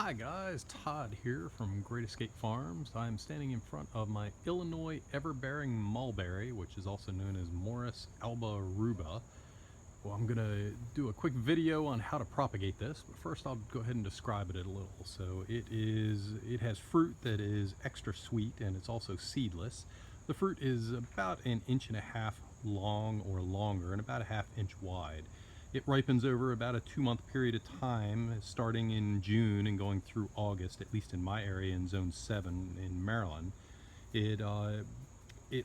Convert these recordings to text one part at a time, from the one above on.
Hi guys, Todd here from Great Escape Farms. I'm standing in front of my Illinois Everbearing Mulberry, which is also known as Morris alba ruba. Well, I'm gonna do a quick video on how to propagate this, but first I'll go ahead and describe it a little. So it has fruit that is extra sweet, and it's also seedless. The fruit is about 1.5 inches long or longer and about 1/2 inch wide. It ripens over about a 2-month period of time, starting in June and going through August, at least in my area in Zone 7 in Maryland. It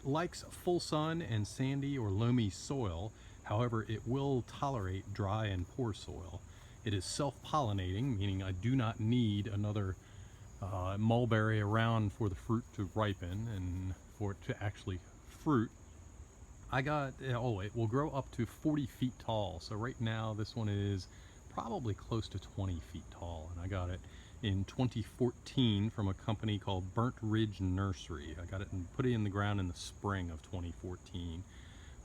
likes full sun and sandy or loamy soil. However, it will tolerate dry and poor soil. It is self-pollinating, meaning I do not need another mulberry around for the fruit to ripen and for it to actually fruit. It will grow up to 40 feet tall. So right now this one is probably close to 20 feet tall, and I got it in 2014 from a company called Burnt Ridge Nursery. I got it and put it in the ground in the spring of 2014.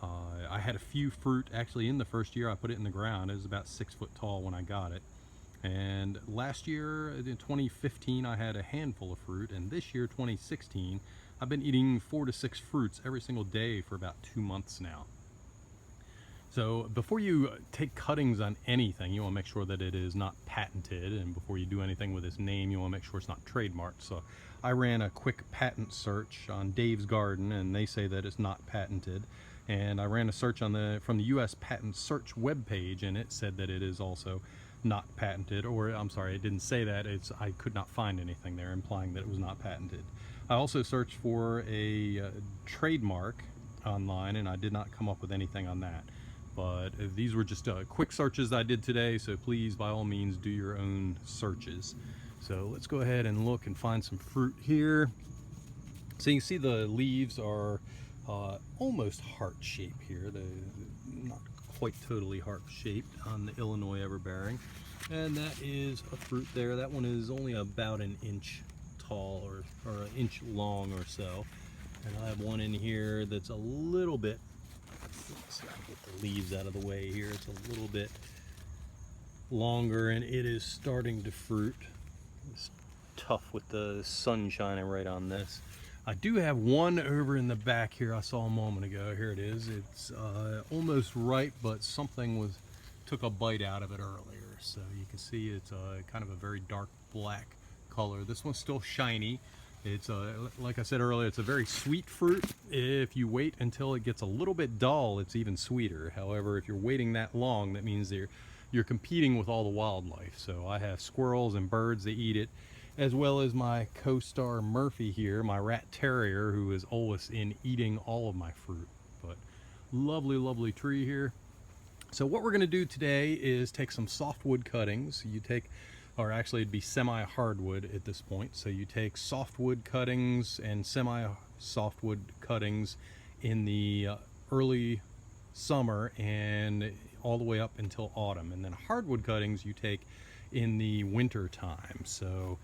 I had a few fruit actually in the first year I put it in the ground. It was about 6 foot tall when I got it. And last year, in 2015, I had a handful of fruit, and this year, 2016, I've been eating 4 to 6 fruits every single day for about 2 months now. So before you take cuttings on anything, you want to make sure that it is not patented, and before you do anything with its name, you want to make sure it's not trademarked. So I ran a quick patent search on Dave's Garden, and they say that it's not patented. And I ran a search on from the U.S. Patent Search webpage, and it said that it is also not patented. Or I'm sorry, it didn't say that. I could not find anything there implying that it was not patented. I also searched for a trademark online, and I did not come up with anything on that. But these were just quick searches I did today, so please, by all means, do your own searches. So let's go ahead and look and find some fruit here. So you can see the leaves are almost heart shape here. They're not quite totally heart shaped on the Illinois Everbearing. And that is a fruit there. That one is only about 1 inch tall or 1 inch long or so. And I have one in here that's a little bit, let's see if I can get the leaves out of the way here. It's a little bit longer, and it is starting to fruit. It's tough with the sun shining right on this. I do have one over in the back here I saw a moment ago. Here it is. It's almost ripe, but something took a bite out of it earlier. So you can see it's kind of a very dark black color. This one's still shiny. It's like I said earlier, it's a very sweet fruit. If you wait until it gets a little bit dull, it's even sweeter. However, if you're waiting that long, that means you're competing with all the wildlife. So I have squirrels and birds that eat it, as well as my co-star Murphy here, my rat terrier, who is always in eating all of my fruit. But lovely tree here. So what we're going to do today is take some softwood cuttings. Or actually it'd be semi-hardwood at this point. So you take softwood cuttings and semi-softwood cuttings in the early summer and all the way up until autumn. And then hardwood cuttings you take in the winter time. So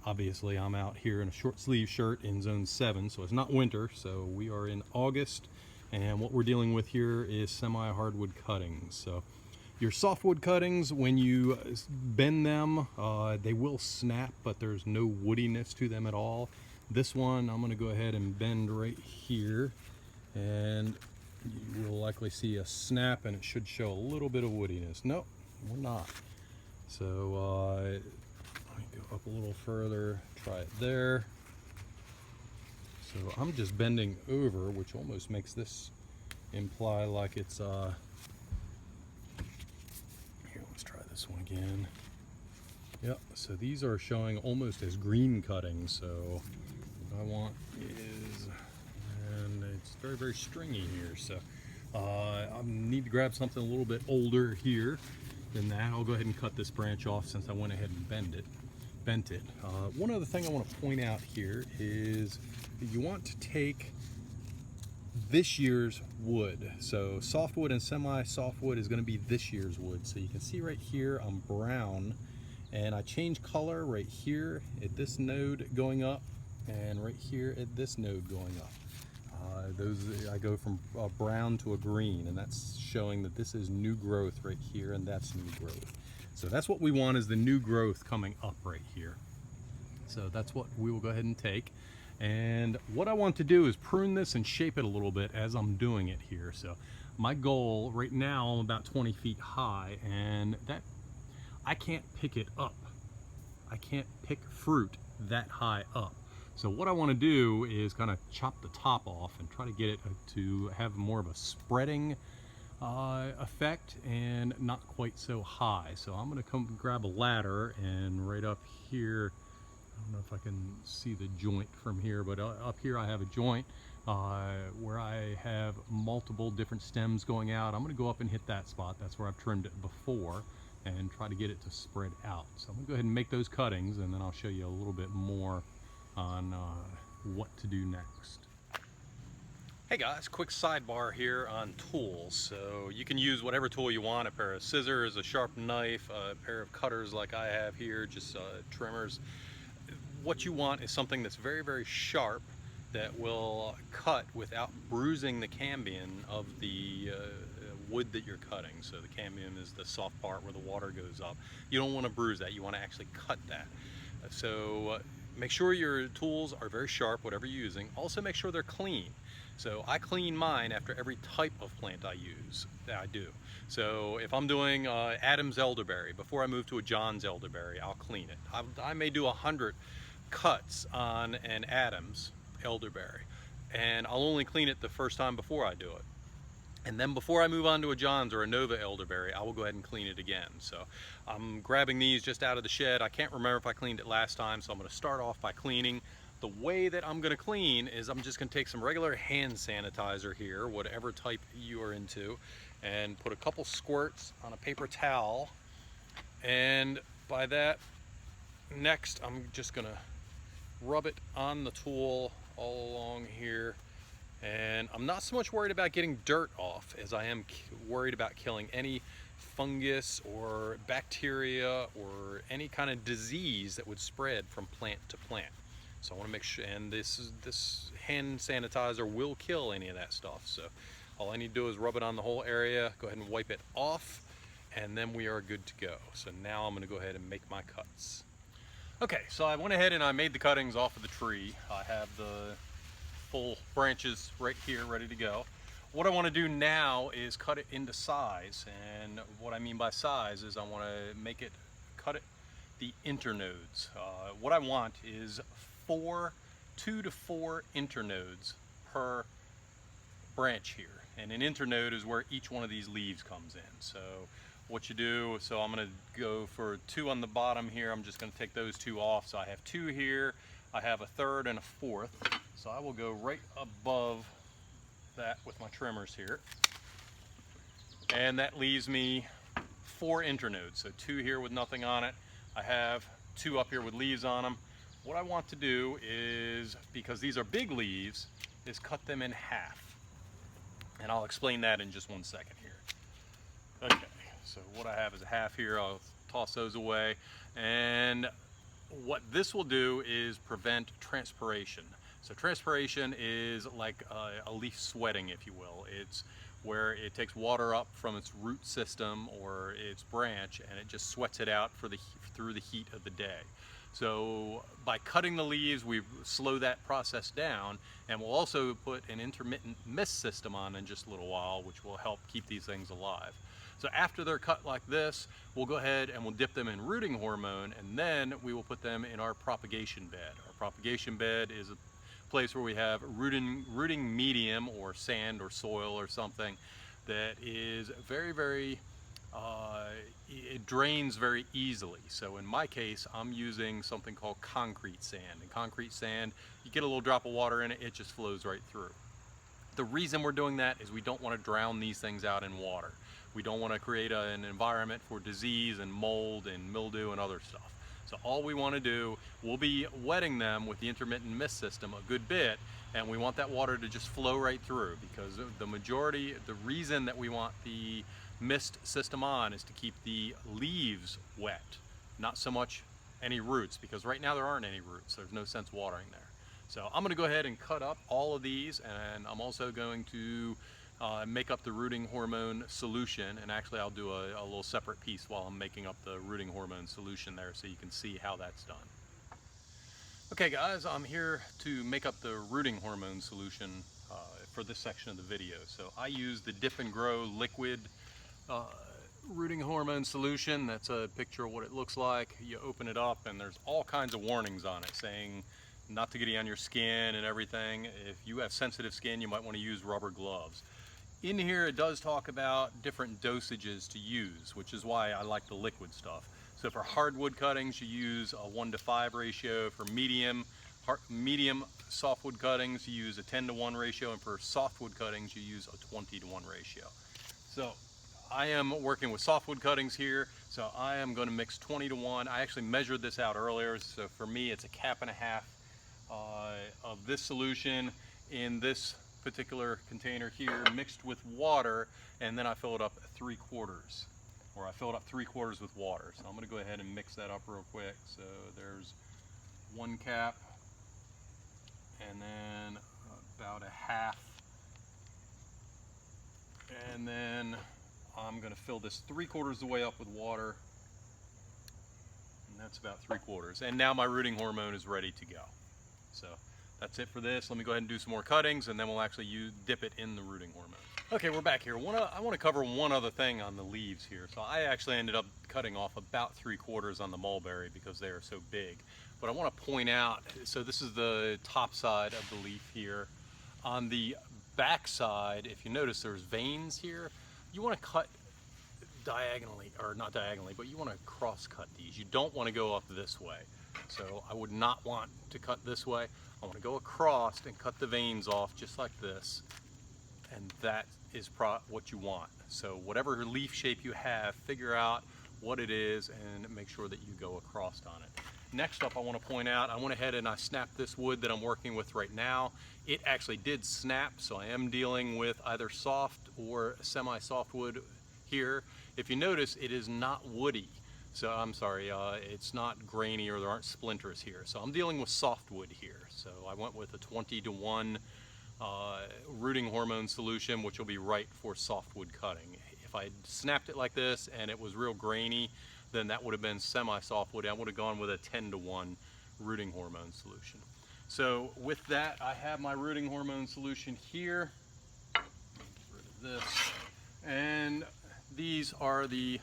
obviously I'm out here in a short sleeve shirt in Zone 7, so it's not winter. So we are in August, and what we're dealing with here is semi-hardwood cuttings. So your softwood cuttings, when you bend them, they will snap, but there's no woodiness to them at all. This one, I'm going to go ahead and bend right here, and you will likely see a snap, and it should show a little bit of woodiness. Nope, we're not. So let me go up a little further, try it there. So I'm just bending over, which almost makes this imply like it's here, let's try this one again. Yep, so these are showing almost as green cuttings. So what I want is, and it's very stringy here, so I need to grab something a little bit older here than that. I'll go ahead and cut this branch off since I went ahead and bent it. One other thing I want to point out here is that you want to take this year's wood. So softwood and semi-softwood is going to be this year's wood. So you can see right here I'm brown, and I change color right here at this node going up, and right here at this node going up. I go from a brown to a green, and that's showing that this is new growth right here, and that's new growth. So that's what we want, is the new growth coming up right here. So that's what we will go ahead and take. And what I want to do is prune this and shape it a little bit as I'm doing it here. So my goal right now, I'm about 20 feet high, and that I can't pick it up. I can't pick fruit that high up. So what I want to do is kind of chop the top off and try to get it to have more of a spreading effect and not quite so high. So I'm going to come grab a ladder, and right up here, I don't know if I can see the joint from here, but up here I have a joint where I have multiple different stems going out. I'm going to go up and hit that spot. That's where I've trimmed it before, and try to get it to spread out. So I'm going to go ahead and make those cuttings, and then I'll show you a little bit more on what to do next. Hey guys, quick sidebar here on tools. So you can use whatever tool you want, a pair of scissors, a sharp knife, a pair of cutters like I have here, just trimmers. What you want is something that's very, very sharp that will cut without bruising the cambium of the wood that you're cutting. So the cambium is the soft part where the water goes up. You don't want to bruise that, you want to actually cut that. So make sure your tools are very sharp, whatever you're using. Also make sure they're clean. So I clean mine after every type of plant I do. So if I'm doing Adam's elderberry, before I move to a John's elderberry, I'll clean it. I may do 100 cuts on an Adam's elderberry, and I'll only clean it the first time before I do it. And then before I move on to a John's or a Nova elderberry, I will go ahead and clean it again. So I'm grabbing these just out of the shed. I can't remember if I cleaned it last time, so I'm going to start off by cleaning. The way that I'm going to clean is I'm just going to take some regular hand sanitizer here, whatever type you are into, and put a couple squirts on a paper towel. And by that, next I'm just going to rub it on the tool all along here. And I'm not so much worried about getting dirt off as I am worried about killing any fungus or bacteria or any kind of disease that would spread from plant to plant. So I want to make sure, and this hand sanitizer will kill any of that stuff. So all I need to do is rub it on the whole area, go ahead and wipe it off, and then we are good to go. So now I'm going to go ahead and make my cuts. Okay, so I went ahead and I made the cuttings off of the tree. I have the full branches right here ready to go. What I want to do now is cut it into size, and what I mean by size is I want to cut it the internodes. What I want is 2 to 4 internodes per branch here, and an internode is where each one of these leaves comes in. So what you do, so I'm going to go for 2 on the bottom here. I'm just going to take those 2 off. So I have 2 here, I have a 3rd and a 4th. So I will go right above that with my trimmers here, and that leaves me 4 internodes. So 2 here with nothing on it. I have 2 up here with leaves on them. What I want to do is, because these are big leaves, is cut them in half. And I'll explain that in just one second here. Okay, so what I have is a half here. I'll toss those away. And what this will do is prevent transpiration. So transpiration is like a leaf sweating, if you will. It's where it takes water up from its root system or its branch, and it just sweats it out through the heat of the day. So by cutting the leaves, we slow that process down, and we'll also put an intermittent mist system on in just a little while, which will help keep these things alive. So after they're cut like this, we'll go ahead and we'll dip them in rooting hormone, and then we will put them in our propagation bed. Our propagation bed is a place where we have rooting medium or sand or soil or something that is very, very it drains very easily. So in my case, I'm using something called concrete sand. And concrete sand, you get a little drop of water in it, it just flows right through. The reason we're doing that is we don't want to drown these things out in water. We don't want to create an environment for disease and mold and mildew and other stuff. So all we want to do, we'll be wetting them with the intermittent mist system a good bit, and we want that water to just flow right through, because the reason that we want the mist system on is to keep the leaves wet, not so much any roots, because right now there aren't any roots. There's no sense watering there. So I'm going to go ahead and cut up all of these, and I'm also going to make up the rooting hormone solution, and actually I'll do a little separate piece while I'm making up the rooting hormone solution there so you can see how that's done. Okay guys, I'm here to make up the rooting hormone solution for this section of the video. So I use the Dip and Grow liquid rooting hormone solution. That's a picture of what it looks like. You open it up and there's all kinds of warnings on it saying not to get it on your skin and everything. If you have sensitive skin, you might want to use rubber gloves. In here it does talk about different dosages to use, which is why I like the liquid stuff. So for hardwood cuttings, you use a 1:5 ratio. For medium softwood cuttings, you use a 10:1 ratio. And for softwood cuttings, you use a 20:1 ratio. So I am working with softwood cuttings here, so I am going to mix 20:1. I actually measured this out earlier, so for me it's a 1.5 cups of this solution in this particular container here, mixed with water, and then I fill it up 3/4. Or I fill it up 3/4 with water. So I'm going to go ahead and mix that up real quick. So there's 1 cap, and then about 1/2, and then I'm going to fill this 3/4 of the way up with water, and that's about 3/4. And now my rooting hormone is ready to go. So that's it for this. Let me go ahead and do some more cuttings, and then we'll actually dip it in the rooting hormone. Okay, we're back here. I want to cover one other thing on the leaves here. So I actually ended up cutting off about 3/4 on the mulberry because they are so big. But I want to point out, so this is the top side of the leaf here. On the back side, if you notice there's veins here, you want to cut diagonally, or not diagonally, but you want to cross cut these. You don't want to go up this way. So I would not want to cut this way. I want to go across and cut the veins off just like this. And that is what you want. So whatever leaf shape you have, figure out what it is and make sure that you go across on it. Next up, I want to point out, I went ahead and I snapped this wood that I'm working with right now. It actually did snap, so I am dealing with either soft or semi-soft wood here. If you notice, it is not woody. So I'm sorry, it's not grainy or there aren't splinters here. So I'm dealing with softwood here. So I went with a 20:1 rooting hormone solution, which will be right for softwood cutting. If I snapped it like this and it was real grainy, then that would have been semi-softwood. I would have gone with a 10:1 rooting hormone solution. So with that, I have my rooting hormone solution here. Get rid of this. And these are the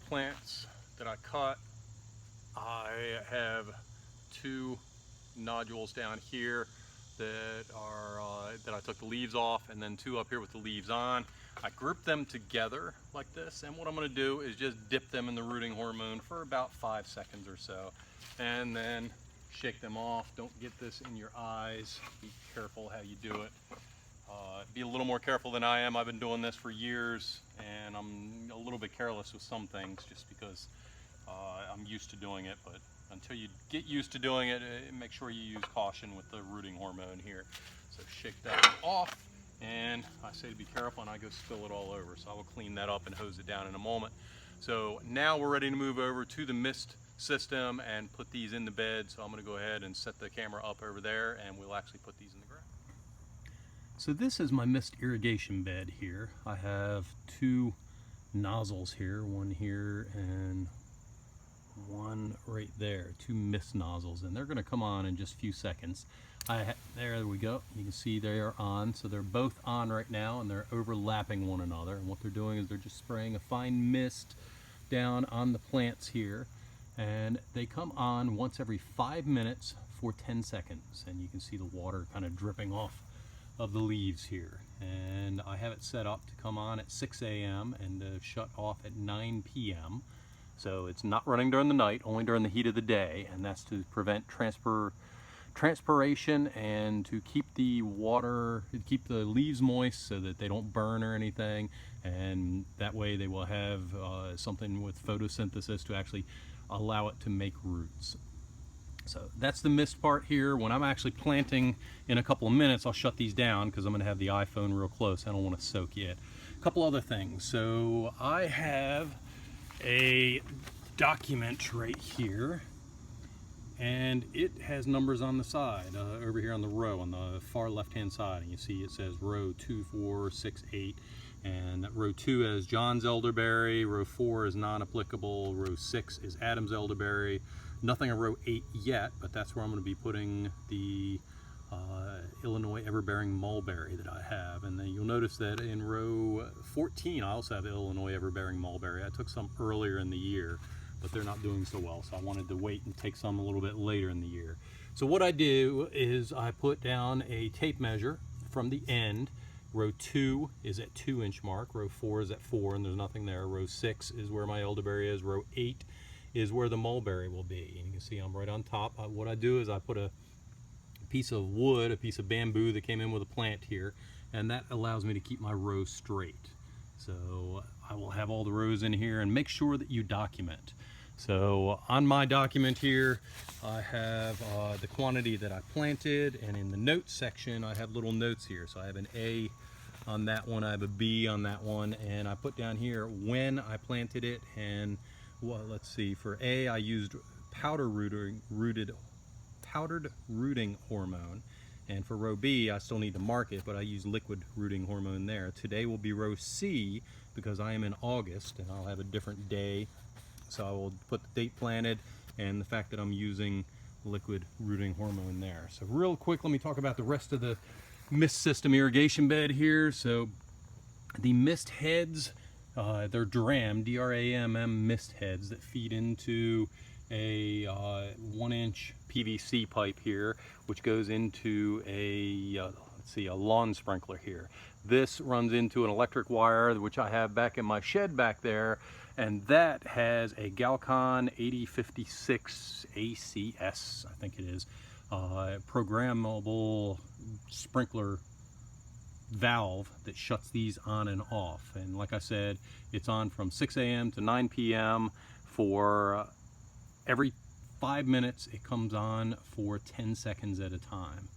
plants that I cut. I have 2 nodules down here that I took the leaves off, and then 2 up here with the leaves on. I grouped them together like this, and what I'm going to do is just dip them in the rooting hormone for about 5 seconds or so, and then shake them off. Don't get this in your eyes. Be careful how you do it. Be a little more careful than I am. I've been doing this for years, and I'm a little bit careless with some things just because I'm used to doing it, but until you get used to doing it, make sure you use caution with the rooting hormone here. So shake that off, and I say to be careful, and I go spill it all over. So I will clean that up and hose it down in a moment. So now we're ready to move over to the mist system and put these in the bed. So I'm going to go ahead and set the camera up over there, and we'll actually put these in the ground. So this is my mist irrigation bed here. I have 2 nozzles here, one here and one right there, 2 mist nozzles, and they're going to come on in just a few seconds. There we go. You can see they are on, so they're both on right now, and they're overlapping one another. And what they're doing is they're just spraying a fine mist down on the plants here, and they come on once every 5 minutes for 10 seconds, and you can see the water kind of dripping off of the leaves here. And I have it set up to come on at 6 a.m. and to shut off at 9 p.m. So it's not running during the night, only during the heat of the day, and that's to prevent transpiration and to keep the leaves moist so that they don't burn or anything, and that way they will have something with photosynthesis to actually allow it to make roots. So that's the mist part here. When I'm actually planting in a couple of minutes, I'll shut these down because I'm going to have the iPhone real close. I don't want to soak yet. A couple other things. So I have a document right here, and it has numbers on the side, over here on the row, on the far left hand side, and you see it says row 2, 4, 6, 8, and row 2 is John's elderberry, row 4 is non-applicable, row 6 is Adam's elderberry. Nothing on row 8 yet, but that's where I'm going to be putting the Illinois Everbearing Mulberry that I have. And then you'll notice that in row 14 I also have Illinois Everbearing Mulberry. I took some earlier in the year, but they're not doing so well, so I wanted to wait and take some a little bit later in the year. So what I do is I put down a tape measure from the end. Row 2 is at 2-inch mark, row 4 is at 4 and there's nothing there, row 6 is where my elderberry is, row 8 is where the mulberry will be. And you can see I'm right on top. What I do is I put a piece of wood, a piece of bamboo that came in with a plant here, and that allows me to keep my row straight. So I will have all the rows in here, and make sure that you document. So on my document here I have the quantity that I planted, and in the notes section I have little notes here. So I have an A on that one, I have a B on that one, and I put down here when I planted it. And well, let's see, for A I used powdered rooting hormone, and for row B I still need to mark it, but I use liquid rooting hormone there. Today will be row C because I am in August and I'll have a different day, so I will put the date planted and the fact that I'm using liquid rooting hormone there. So real quick, let me talk about the rest of the mist system irrigation bed here. So the mist heads, they're DRAM, D-R-A-M-M mist heads that feed into a 1-inch PVC pipe here, which goes into a let's see, a lawn sprinkler here. This runs into an electric wire which I have back in my shed back there, and that has a Galcon 8056 ACS, I think it is, programmable sprinkler valve that shuts these on and off. And like I said, it's on from 6 a.m. to 9 p.m. for every 5 minutes. It comes on for 10 seconds at a time.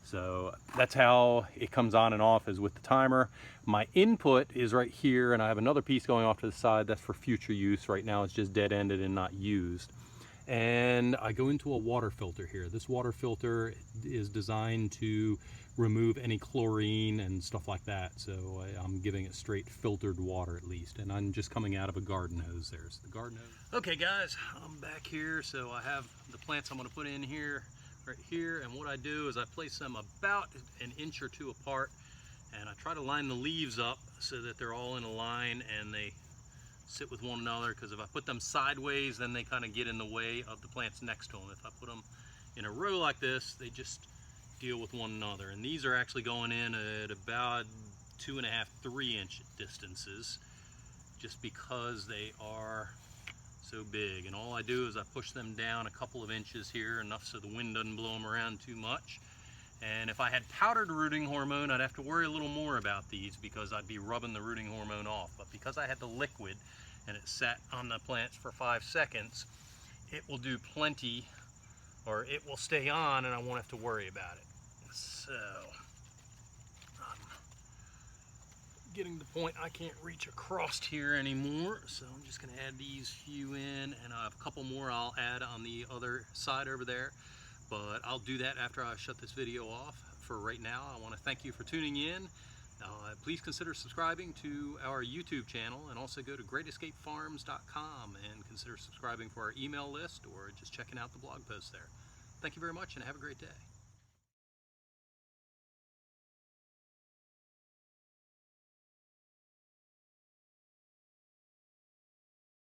So that's how it comes on and off, is with the timer. My input is right here, and I have another piece going off to the side that's for future use. Right now it's just dead-ended and not used. And I go into a water filter here. This water filter is designed to remove any chlorine and stuff like that. So I'm giving it straight filtered water at least. And I'm just coming out of a garden hose. There's the garden hose. Okay guys, I'm back here. So I have the plants I'm gonna put in here, right here. And what I do is I place them about an inch or two apart, and I try to line the leaves up so that they're all in a line and they sit with one another, because if I put them sideways then they kind of get in the way of the plants next to them. If I put them in a row like this, they just deal with one another. And these are actually going in at about 2.5, 3-inch distances, just because they are so big. And all I do is I push them down a couple of inches here, enough so the wind doesn't blow them around too much. And if I had powdered rooting hormone, I'd have to worry a little more about these, because I'd be rubbing the rooting hormone off. But because I had the liquid and it sat on the plants for 5 seconds, it will do plenty, or it will stay on and I won't have to worry about it. So I'm getting to the point I can't reach across here anymore, so I'm just going to add these few in, and I have a couple more I'll add on the other side over there. But I'll do that after I shut this video off. For right now, I want to thank you for tuning in. Please consider subscribing to our YouTube channel, and also go to greatescapefarms.com and consider subscribing for our email list, or just checking out the blog post there. Thank you very much, and have a great day.